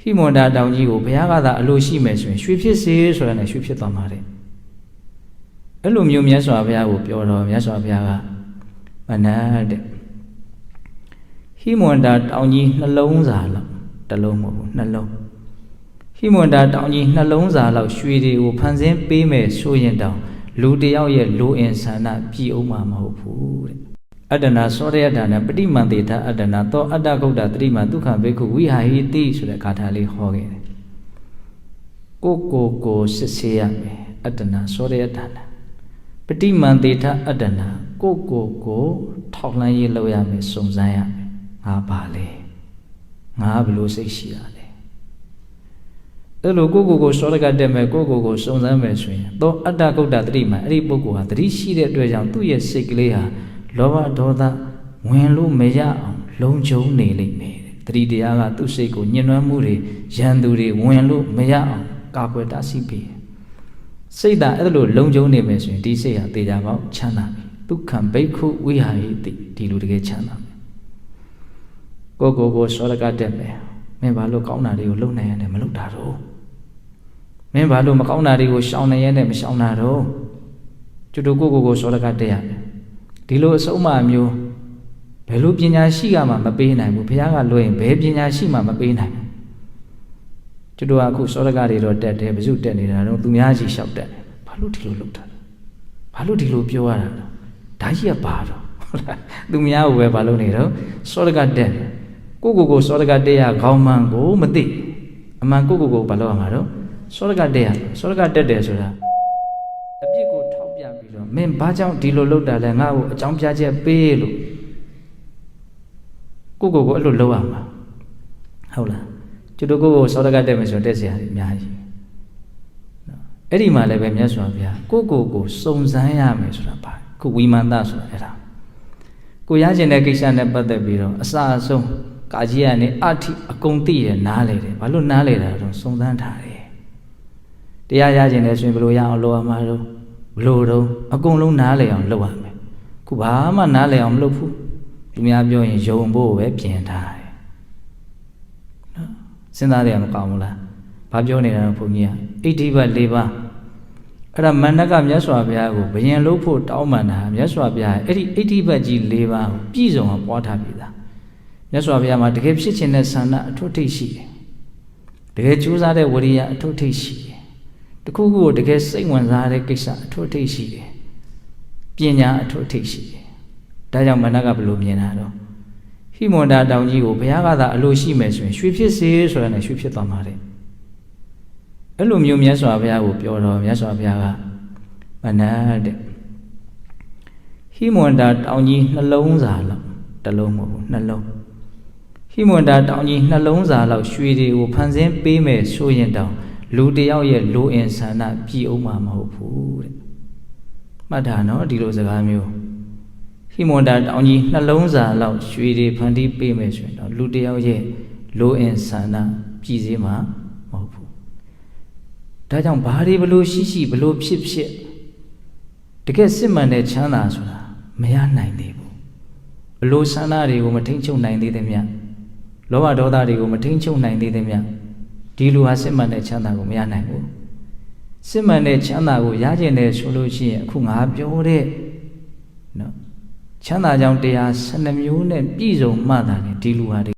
ဟိမန္တာတောင်ကြီးကိုဘုရားကသာအလိုရှိမယ်ဆိုရင်ရွှေဖြစ်စေဆိုတာနဲ့ရွှေဖြစ်သွားမှာတဲ့အဲ့လိုမျိုးမြတ်စွာဘုရားကိုပြောတော့မြတ်စွာဘုရားကမနတ်တဲ့ဟိမန္တာတောင်ကြီးနှလုံးစာလောက်တစ်လုံးမဟုတ်ဘူးနှလုံးဟိမန္တာတောင်ကြီးနှလုံးစာလောက်ရွှေတွေကိုဖန်ဆင်းပေးမယ်ဆိုရင်တောင်လူတယောက်ရဲ့လူအင်ဆန္ဒပြည့်အောင်မှာမဟုတ်ဘူးတဲ့အတ္တနာသောရယတနာပฏิမန္တေထအတ္တနာသောအတ္တဂုတ်တတိမဒုက္ခဘိက္ခုဝိဟာဟိတိဆိုတဲ့ဂါထာလေးဟောခဲ့တယ်ကိုစစ်ဆေးရမယ်အတ္တနာသောရယတနာပฏิမန္တေထအတ္တနာကိုထောက်လှမ်းရေးလုပ်ရမယ်စုံစမ်းရမယ်ငါပါလေငါဘလို့စိတ်ရှိရလဲအဲ့လိုကိုစောရကတက်မယ်ကိုစုံစမ်းမယ်ဆိုရင်သောအတ္တဂုတ်တတိမအဲ့ဒီပုဂ္ဂိုလ်ဟာတတိရှိတဲ့အတွက်ကြောင့်သူ့ရဲ့စိတ်ကလေးဟာလောဘဒေါသဝင်လို့မရအောင်လုံခြုံနေလိမ့်မယ်တတိတရားကသူ့စိတ်ကိုညှဉ်းနှွမ်းမှုတွေရန်သူတွေဝင်လို့မရအောင်ကာကွယ်တားဆီးပေးစိတ်ဓာတ်အဲ့လိုလုံခြုံနေမယ်ဆိုရင်ဒီစိတ်ဟာတေချာပေါက်ချမ်းသာပြီဒုက္ခံဘိက္ခုဝိဟာဟိတိဒီလိုတကယ်ချမ်းသာမယ်ကိုစောရကတက်မယ်မင်းဘာလို့ကောင်းတာတွေကိုလုပ်နိုင်ရတယ်မလုပ်တာတော့မင်းဘာလို့မကောင်းတာတွေကိုရှောင်နေရတဲ့မရှောင်တာတော့ကျွတ်ကိုစောရကတက်ရတယ်ဒီလိုအဆုံးအမမျိုးဘယ်လိုပညာရှိကမှမပေးနိုင်ဘူးဘုရားကလွှဲရင်ဘယ်ပညာရှိမှမပေးနိုင်ဘူးကျွတ်တို့ကအခုစောရကတွေတော့တက်တယ်ဘယ်သူတက်နေတာတော့သူများကြီးလျှောက်တက်တယ်ဘာလို့ဒီလိုလုပ်တာဘာလို့ဒီလိုပြောရတာတော့ဒါကြီးကပါတော့ဟုတ်လားသူများကိုပဲဘာလို့နေတော့စောရကတက်ကိုစောရကတက်ရခေါင်းမှန်ကိုမသိအမှန်ကိုဘာလို့ရမှာတော့စောရကတက်ရစောရကတက်တယ်ဆိုတာအပြစ်ကိုထောက်ပြပြီးတော့မင်းဘာကြောင့်ဒီလိုလုပ်တာလဲငါ့ကိုအကြောင်းပြချက်ပေးလို့ကိုအဲ့လိုလုပ်ရမှာဟုတ်လားကျွတ်တို့ကိုစောရကတက်မယ်ဆိုတက်เสียအများကြီးနော်အဲ့ဒီမှာလည်းပဲမြတ်စွာဘုရားကိုစုံစမ်းရမယ်ဆိုတာပါခုဝိမာန်တဆိုတာအဲ့ဒါကိုရကျင်တဲ့ကိစ္စနဲ့ပတ်သက်ပြီးတော့အစအဆုံးကာကြီးကနေအထိအကုန်သိရနားလေတယ်ဘာလို့နားလေတာတော့စုံစမ်းထားတယ်တရားရကျင်တယ်ဆိုရင်ဘယ်လိုရအောင်လုပ်ရမှာတော့ဘလို့တော့အကုန်လုံးနားလေအောင်လုပ်ရမယ်ခုဘာမှနားလေအောင်မလုပ်ဘူးသူများပြောရင်ယုံဖို့ပဲပြင်ထားတယ်နော်စဉ်းစားရမကောင်းဘူးလားဘာပြောနေတာတော့ဘုန်းကြီးကဣတိဘတ်၄ပါးအဲ့ဒါမန္တကမြတ်စွာဘုရားကိုဘယင်လို့ဖို့တောင်းပန်တာမြတ်စွာဘုရားအဲ့ဒီဣတိဘတ်ကြီး၄ပါးကိုပြည့်စုံအောင်ပွားထားပြီသားမြတ်စွာဘုရားမှာတကယ်ဖြစ်ခြင်းတဲ့ဆန္ဒအထွတ်ထိပ်ရှိတယ်တကယ်ကြိုးစားတဲ့ဝိရိယအထွတ်ထိပ်ရှိတယ်တခုခုကိုတကယ်စိတ်ဝင်စားတဲ့ကိစ္စအထွတ်ထိပ်ရှိတယ်ပညာအထွတ်ထိပ်ရှိတယ်ဒါကြောင့်မနကဘယ်လိုမြင်တာတော့ဟိမန္တာတောင်ကြီးကိုဘုရားကသာအလိုရှိမယ်ဆိုရင်ရွှေဖြစ်စေဆိုတာနဲ့ရွှေဖြစ်သွားမှာတဲ့အဲ့လိုမျိုးမြတ်စွာဘုရားကိုပြောတော့မြတ်စွာဘုရားကမနတ်တဲ့ဟိမန္တာတောင်ကြီးနှလုံးစာလောက်တစ်လုံးမဟုတ်ဘူးနှလုံးဟိမန္တာတောင်ကြီးနှလုံးစာလောက်ရွှေတွေကိုဖန်ဆင်းပေးမယ်ဆိုရင်တောင်လူတယောက်ရဲ့လူအင်ဆန္ဒပြည့်အောင်မှာမဟုတ်ဘူးတဲ့မှတ်တာနော်ဒီလိုစကားမျိုးဟိမန္တာတောင်ကြီးနှလုံးစာလောက်ရွှေတွေဖန်တီးပေးမယ်ဆိုရင်တော့လူတယောက်ရဲ့လူအင်ဆန္ဒပြည့်စေမှာမဟုတ်ဘူးဒါကြောင့်ဘာတွေဘလို့ရှိဘလို့ဖြစ်တကယ်စစ်မှန်တဲ့ချမ်းသာဆိုတာမရနိုင်သေးဘူးဘလို့ဆန္ဒတွေကိုမထိန်ချုပ်နိုင်သေးတဲ့မြတ်လောဘဒေါသတွေကိုမထိန်ချုပ်နိုင်သေးတဲ့မြတ်ဒီလူဟာစစ်မှန်တဲ့ချမ်းသာကိုမရနိုင်ဘူးစစ်မှန်တဲ့ချမ်းသာကိုရကျင်တယ်ဆိုလို့ရှိရင်အခုငါပြောတဲ့နော်ချမ်းသာကြောင့်တရား12မျိုးနဲ့ပြည့်စုံမှသာလေဒီလူဟာ